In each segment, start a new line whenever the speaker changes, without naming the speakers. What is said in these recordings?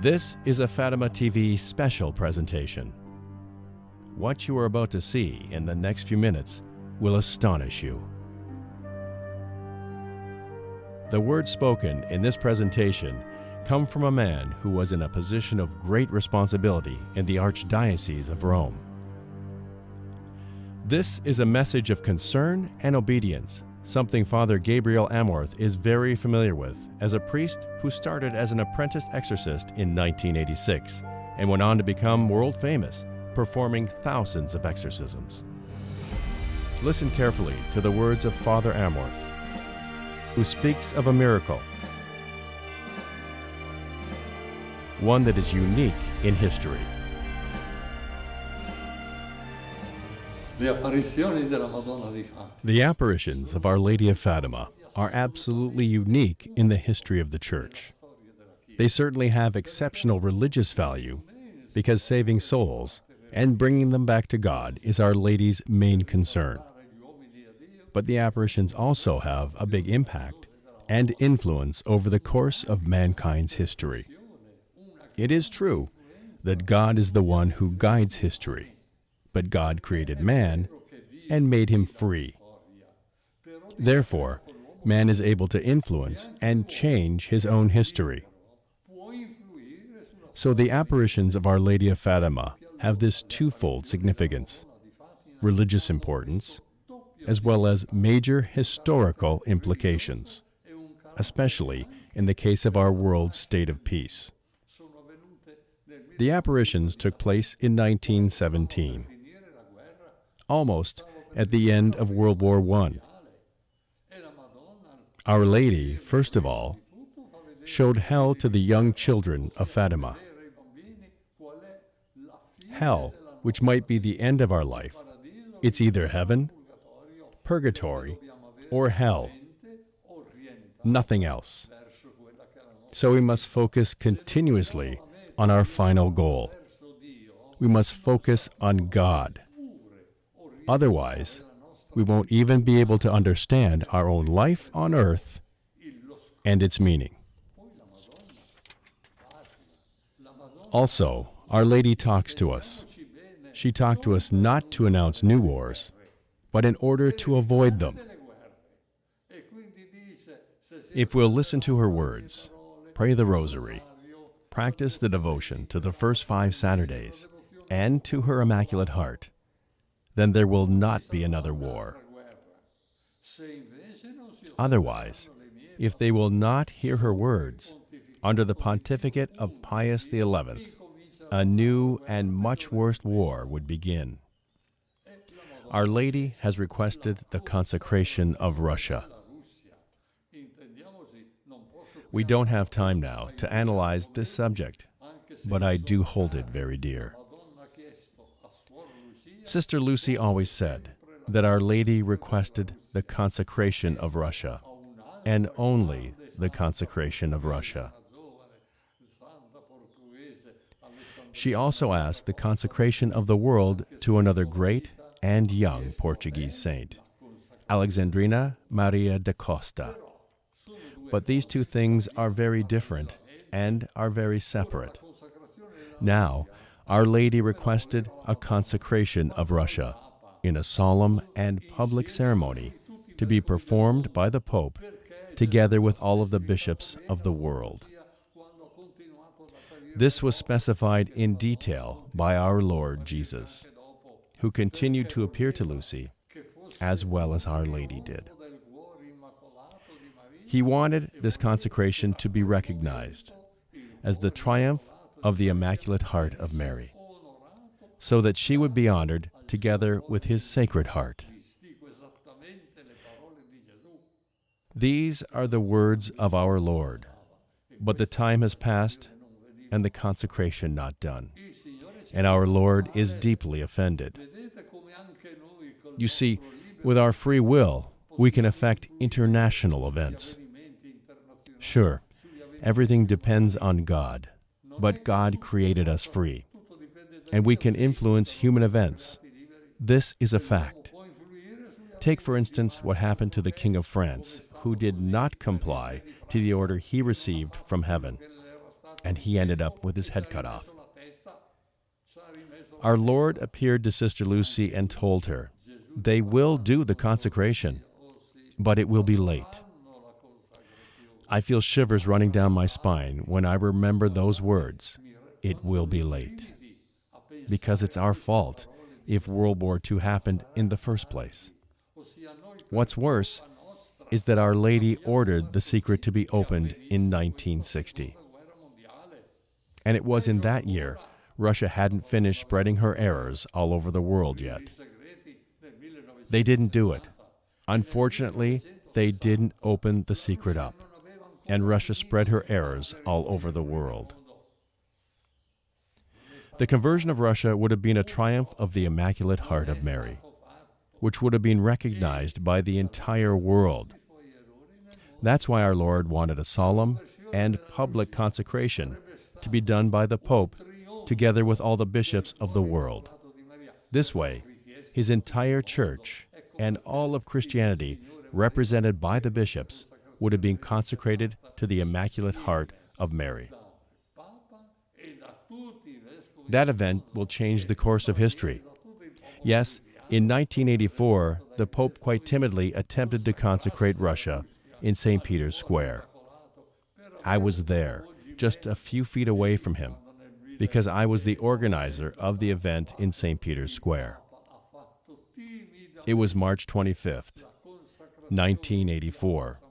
This is a Fatima TV special presentation. What you are about to see in the next few minutes will astonish you. The words spoken in this presentation come from a man who was in a position of great responsibility in the Archdiocese of Rome. This is a message of concern and obedience, something Father Gabriele Amorth is very familiar with as a priest who started as an apprentice exorcist in 1986 and went on to become world famous, performing thousands of exorcisms. Listen carefully to the words of Father Amorth, who speaks of a miracle, one that is unique in history. The apparitions of Our Lady of Fatima are absolutely unique in the history of the Church. They certainly have exceptional religious value because saving souls and bringing them back to God is Our Lady's main concern. But the apparitions also have a big impact and influence over the course of mankind's history. It is true that God is the one who guides history, but God created man and made him free. Therefore, man is able to influence and change his own history. So the apparitions of Our Lady of Fatima have this twofold significance: religious importance, as well as major historical implications, especially in the case of our world's state of peace. The apparitions took place in 1917, almost at the end of World War I. Our Lady, first of all, showed hell to the young children of Fatima. Hell, which might be the end of our life. It's either heaven, purgatory, or hell. Nothing else. So we must focus continuously on our final goal. We must focus on God. Otherwise, we won't even be able to understand our own life on earth and its meaning. Also, Our Lady talks to us. She talked to us not to announce new wars, but in order to avoid them. If we'll listen to her words, pray the Rosary, practice the devotion to the first 5 Saturdays, and to her Immaculate Heart, then there will not be another war. Otherwise, if they will not hear her words, under the pontificate of Pius XI, a new and much worse war would begin. Our Lady has requested the consecration of Russia. We don't have time now to analyze this subject, but I do hold it very dear. Sister Lucy always said that Our Lady requested the consecration of Russia, and only the consecration of Russia. She also asked the consecration of the world to another great and young Portuguese saint, Alexandrina Maria da Costa. But these two things are very different and are very separate. Now, Our Lady requested a consecration of Russia in a solemn and public ceremony to be performed by the Pope together with all of the bishops of the world. This was specified in detail by our Lord Jesus, who continued to appear to Lucy as well as Our Lady did. He wanted this consecration to be recognized as the triumph of the Immaculate Heart of Mary, so that she would be honored together with his Sacred Heart. These are the words of our Lord, but the time has passed and the consecration not done, and our Lord is deeply offended. You see, with our free will, we can affect international events. Sure, everything depends on God, but God created us free, and we can influence human events. This is a fact. Take, for instance, what happened to the King of France, who did not comply to the order he received from heaven. and he ended up with his head cut off. Our Lord appeared to Sister Lucy and told her, "They will do the consecration, but it will be late." I feel shivers running down my spine when I remember those words, "It will be late," because it's our fault if World War II happened in the first place. What's worse is that Our Lady ordered the secret to be opened in 1960. And it was in that year Russia hadn't finished spreading her errors all over the world yet. They didn't do it. Unfortunately, they didn't open the secret up, and Russia spread her errors all over the world. The conversion of Russia would have been a triumph of the Immaculate Heart of Mary, which would have been recognized by the entire world. That's why our Lord wanted a solemn and public consecration to be done by the Pope together with all the bishops of the world. This way, his entire church and all of Christianity, represented by the bishops, would have been consecrated to the Immaculate Heart of Mary. That event will change the course of history. Yes, in 1984, the Pope quite timidly attempted to consecrate Russia in St. Peter's Square. I was there, just a few feet away from him, because I was the organizer of the event in St. Peter's Square. It was March 25th, 1984,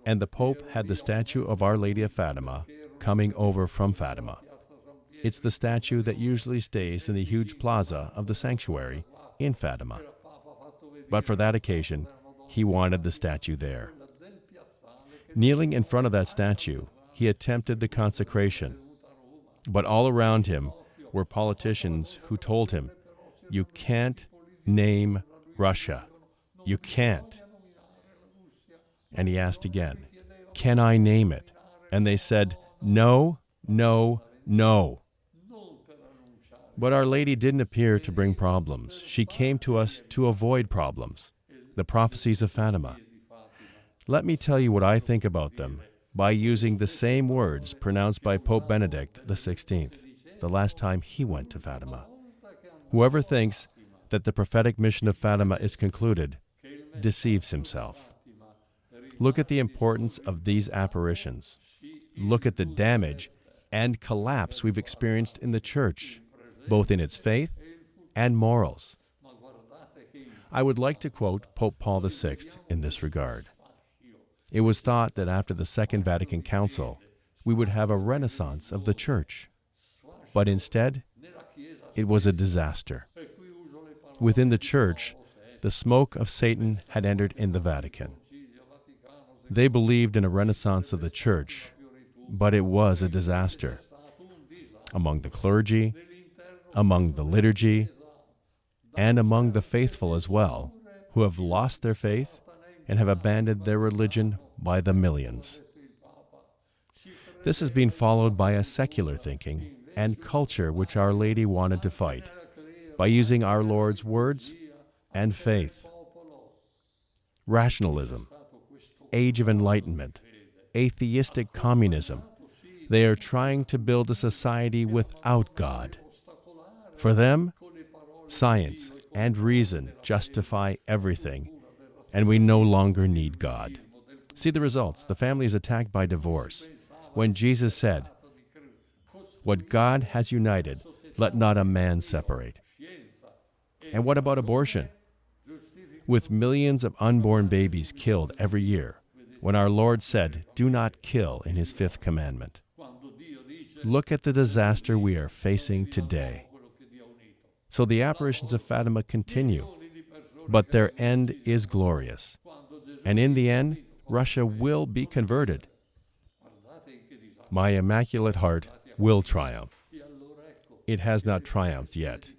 and the Pope had the statue of Our Lady of Fatima coming over from Fatima. It's the statue that usually stays in the huge plaza of the sanctuary in Fatima. But for that occasion, he wanted the statue there. Kneeling in front of that statue, he attempted the consecration. But all around him were politicians who told him, "You can't name Russia. You can't." And he asked again, "Can I name it?" And they said, "No, no, no." But Our Lady didn't appear to bring problems. She came to us to avoid problems, the prophecies of Fatima. Let me tell you what I think about them by using the same words pronounced by Pope Benedict XVI, the last time he went to Fatima. Whoever thinks that the prophetic mission of Fatima is concluded deceives himself. Look at the importance of these apparitions. Look at the damage and collapse we've experienced in the Church, both in its faith and morals. I would like to quote Pope Paul VI in this regard. It was thought that after the Second Vatican Council, we would have a renaissance of the Church. But instead, it was a disaster. Within the Church, the smoke of Satan had entered in the Vatican. They believed in a renaissance of the Church, but it was a disaster. Among the clergy, among the liturgy, and among the faithful as well, who have lost their faith and have abandoned their religion by the millions. This has been followed by a secular thinking and culture which Our Lady wanted to fight by using our Lord's words and faith. Rationalism, Age of Enlightenment, atheistic communism. They are trying to build a society without God. For them, science and reason justify everything, and we no longer need God. See the results. The family is attacked by divorce. When Jesus said, "What God has united, let not a man separate." And what about abortion? With millions of unborn babies killed every year, when our Lord said, "Do not kill," in his fifth commandment. Look at the disaster we are facing today. So the apparitions of Fatima continue, but their end is glorious. And in the end, Russia will be converted. My Immaculate Heart will triumph. It has not triumphed yet.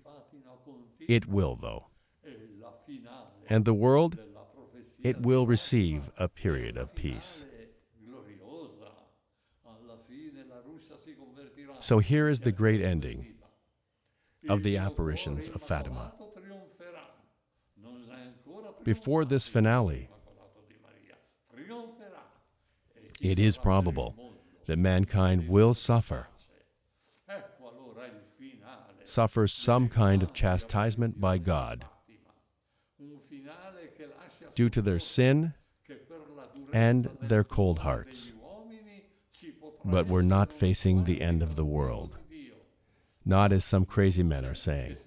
It will, though. And the world, it will receive a period of peace. So here is the great ending of the apparitions of Fatima. Before this finale, it is probable that mankind will suffer some kind of chastisement by God due to their sin and their cold hearts. But we're not facing the end of the world, not as some crazy men are saying.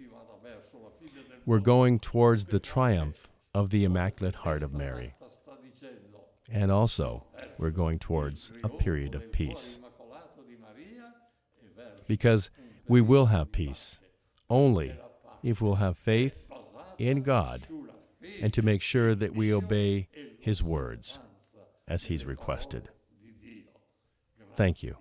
We're going towards the triumph of the Immaculate Heart of Mary. And also, we're going towards a period of peace. Because we will have peace only if we'll have faith in God and to make sure that we obey His words as He's requested. Thank you.